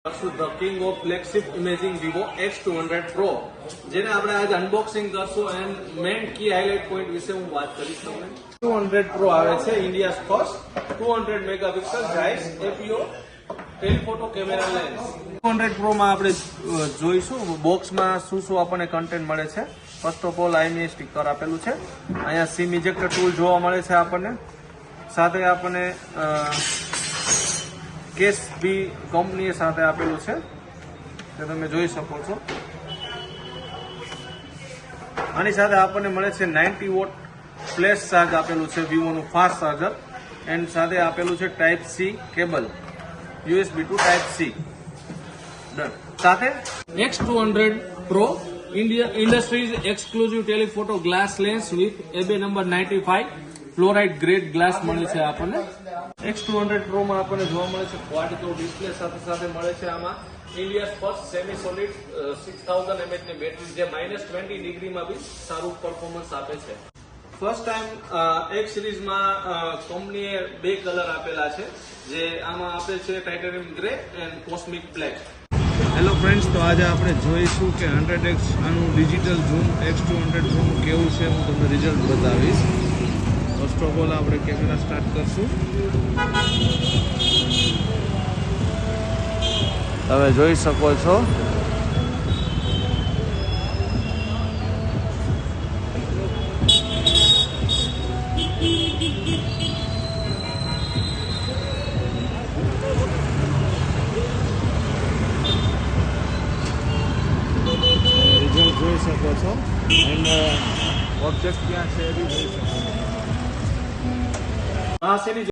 The king of flagship imaging Vivo X200 Pro જેને આપણે આજે અનબોક્સિંગ કરશું and main key highlight point વિશે હું વાત કરીશ તમને. 200 Pro આવે છે India's first 200 megapixel Zeiss APO telephoto camera lens. 200 Pro માં આપણે જોઈશું બોક્સમાં શું શું આપણને કન્ટેન્ટ મળે છે. First of all IMEI sticker આપેલું છે. અહીંયા સિમ ઇજેક્ટર ટૂલ જોવા મળે છે આપણને. સાથે આપણને કેસ બી કંપનીએ સાથે આપેલું છે તે તમે જોઈ શકો છો. આની સાથે આપણને મળે છે 90 વોટ ફ્લેશ ચાર્જ આપેલું છે વિવોનું ફાસ્ટ ચાર્જર એન્ડ સાથે આપેલું છે type C cable USB to type C. સાથે X200 Pro industries exclusive telephoto glass lens with AB number 95 fluoride grade glass મળે છે આપણને. X200 Pro માં આપણને જોવા મળે છે ક્વાડ કોર ડિસ્પ્લે સાથે મળે છે આમાં India's first semi solid 6000 mAh ની બેટરી જે -20 ડિગ્રીમાં બી સારું પરફોર્મન્સ આપે છે. ફર્સ્ટ ટાઈમ X સિરીઝમાં કંપનીએ બે કલર આપેલા છે જે આમાં આપે છે titanium grey and cosmic black. Hello friends, તો આજે આપણે જોઈશું કે 100x આનું ડિજિટલ ઝૂમ X200 Pro નું કેવું છે. હું તમને રિઝલ્ટ બતાવીશ. ફર્સ્ટ ઓફ ઓલ આપણે કેમેરા સ્ટાર્ટ કરશું. તમે જોઈ શકો છો રિઝલ્ટ જોઈ શકો છો એન્ડ ઓબ્જેક્ટ ક્યાં છે એ બી જોઈ શકો છો. આ